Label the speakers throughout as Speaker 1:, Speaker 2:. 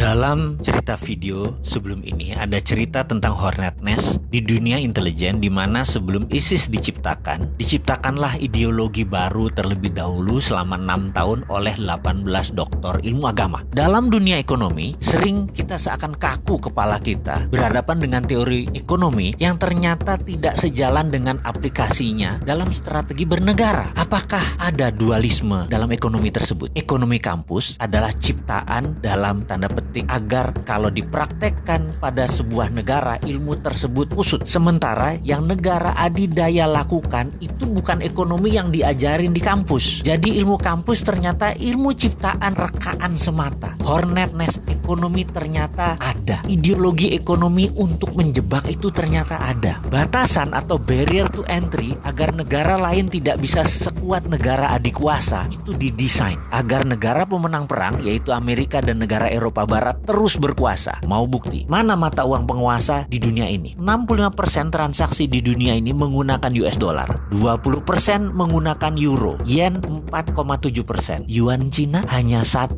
Speaker 1: Dalam cerita video sebelum ini ada cerita tentang Hornet Nest di dunia intelijen, di mana sebelum ISIS diciptakanlah ideologi baru terlebih dahulu selama 6 tahun oleh 18 doktor ilmu agama. Dalam dunia ekonomi, sering kita seakan kaku kepala kita berhadapan dengan teori ekonomi yang ternyata tidak sejalan dengan aplikasinya dalam strategi bernegara. Apakah ada dualisme dalam ekonomi tersebut? Ekonomi kampus adalah ciptaan dalam tanda petik agar kalau dipraktekkan pada sebuah negara, ilmu tersebut usut. Sementara yang negara adidaya lakukan itu bukan ekonomi yang diajarin di kampus. Jadi ilmu kampus ternyata ilmu ciptaan rekaan semata. Hornet Nest ekonomi ternyata ada. Ideologi ekonomi untuk menjebak itu ternyata ada. Batasan atau barrier to entry agar negara lain tidak bisa sekuat negara adik kuasa itu didesain agar negara pemenang perang yaitu Amerika dan negara Eropa Barat terus berkuasa. Mau bukti? Mana mata uang penguasa di dunia ini? 65% transaksi di dunia ini menggunakan US dollar, 20% menggunakan euro, yen 4,7%, yuan Cina hanya 1,9%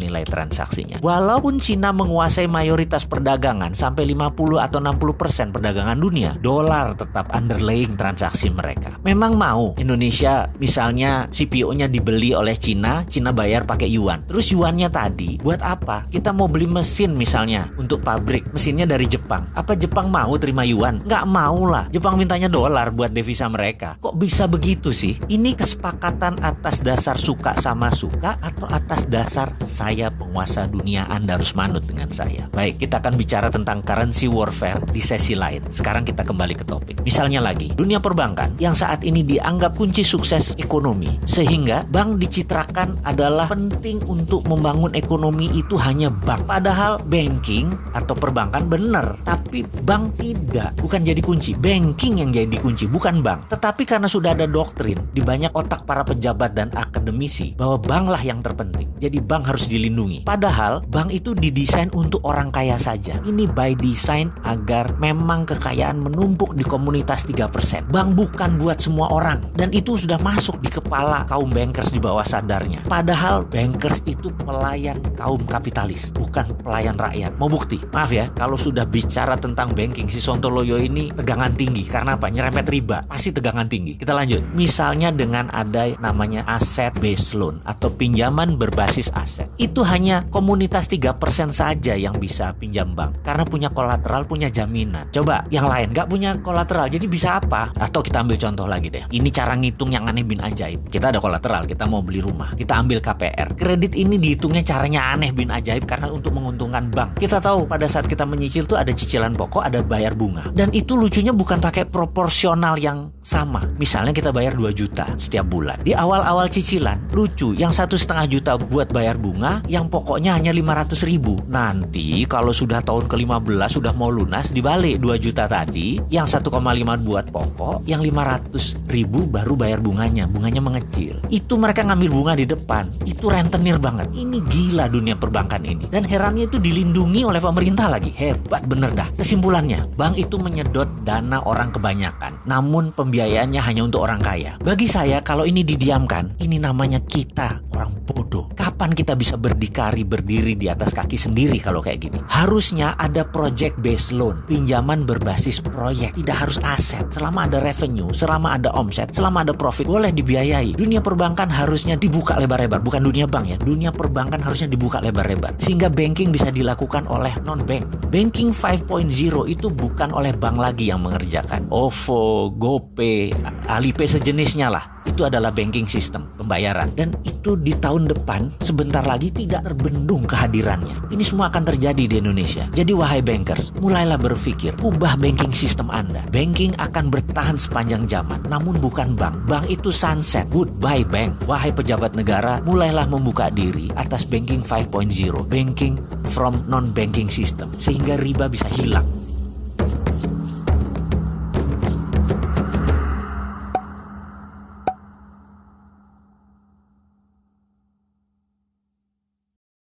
Speaker 1: nilai transaksinya. Walaupun Cina menguasai mayoritas perdagangan sampai 50 atau 60% perdagangan dunia, dolar tetap underlying transaksi mereka. Memang mau Indonesia misalnya CPO-nya dibeli oleh Cina bayar pakai yuan. Terus yuannya tadi buat apa? Kita mau beli mesin misalnya untuk pabrik, mesinnya dari Jepang. Apa Jepang mau terima yuan? Nggak mau lah. Jepang mintanya dolar buat devisa mereka. Kok bisa begitu sih? Ini kesepakatan atas dasar suka sama suka atau atas dasar saya penguasa dunia, Anda harus manut dengan saya. Baik, kita akan bicara tentang currency warfare di sesi lain. Sekarang kita kembali ke topik. Misalnya lagi, dunia perbankan yang saat ini dianggap kunci sukses ekonomi, sehingga bank dicitrakan adalah penting untuk membangun ekonomi itu hanya bank. Padahal banking atau perbankan benar, tapi bank tidak. Bukan jadi kunci, banking yang jadi kunci, bukan bank. Tetapi karena sudah ada doktrin di banyak otak para pejabat dan akademisi bahwa banklah yang terpenting, jadi bank harus dilindungi. Padahal bank itu didesain untuk orang kaya saja. Ini by design agar memang kekayaan menumpuk di komunitas 3%. Bank bukan buat semua orang, dan itu sudah masuk di kepala kaum bankers di bawah sadarnya. Padahal bankers itu pelayan kaum kapitalis, bukan pelayan rakyat. Mau bukti? Maaf ya, kalau sudah bicara tentang banking, si Sontoloyo ini tegangan tinggi. Karena apa? Nyerempet riba, pasti tegangan tinggi. Kita lanjut. Misalnya dengan ada namanya asset based loan atau pinjaman berbasis aset. Itu hanya komunitas 3% saja yang bisa pinjam bank, karena punya kolateral, punya jaminan. Coba yang lain nggak punya kolateral, jadi bisa apa? Atau kita ambil contoh lagi deh. Ini cara ngitung yang aneh bin ajaib. Kita ada kolateral, kita mau beli rumah, kita ambil KPR. Kredit ini dihitungnya caranya aneh bin ajaib karena untuk menguntungkan bank. Kita tahu pada saat kita menyicil tuh ada cicilan pokok, ada bayar bunga. Dan itu lucunya bukan pakai proporsional yang sama. Misalnya kita bayar 2 juta setiap bulan. Di awal-awal cicilan, lucu, yang 1,5 juta buat bayar bunga, yang pokoknya hanya 500 ribu. Nanti kalau sudah tahun ke-15 sudah mau lunas, dibalik 2 juta tadi, yang 1,5 buat pokok, yang 500 ribu baru bayar bunganya. Bunganya mengecil. Itu mereka ngambil bunga di depan. Itu rentenir banget. Ini gila dunia perbankan ini. Dan herannya itu dilindungi oleh pemerintah lagi. Hebat bener dah. Kesimpulannya, bank itu menyedot dana orang kebanyakan. Namun pembiayaannya hanya untuk orang kaya. Bagi saya, kalau ini didiamkan, ini namanya kita orang bodoh. Kapan kita bisa berdiri di atas kaki sendiri kalau kayak gini? Harusnya ada project based loan, pinjaman berbasis proyek. Tidak harus aset. Selama ada revenue, selama ada omset, selama ada profit, boleh dibiayai. Dunia perbankan harusnya dibuka lebar-lebar. Bukan dunia bank ya. Dunia perbankan harusnya dibuka lebar-lebar. Sehingga banking bisa dilakukan oleh non-bank. Banking 5.0 itu bukan oleh bank lagi yang mengerjakan. OVO, GoPay, Alipay sejenisnya lah. Itu adalah banking system pembayaran. Dan itu di tahun depan sebentar lagi tidak terbendung kehadirannya. Ini semua akan terjadi di Indonesia. Jadi wahai bankers, mulailah berpikir, ubah banking system Anda. Banking akan bertahan sepanjang zaman, namun bukan bank. Bank itu sunset. Goodbye bank. Wahai pejabat negara, mulailah membuka diri atas banking 5.0, banking from non-banking system, sehingga riba bisa hilang.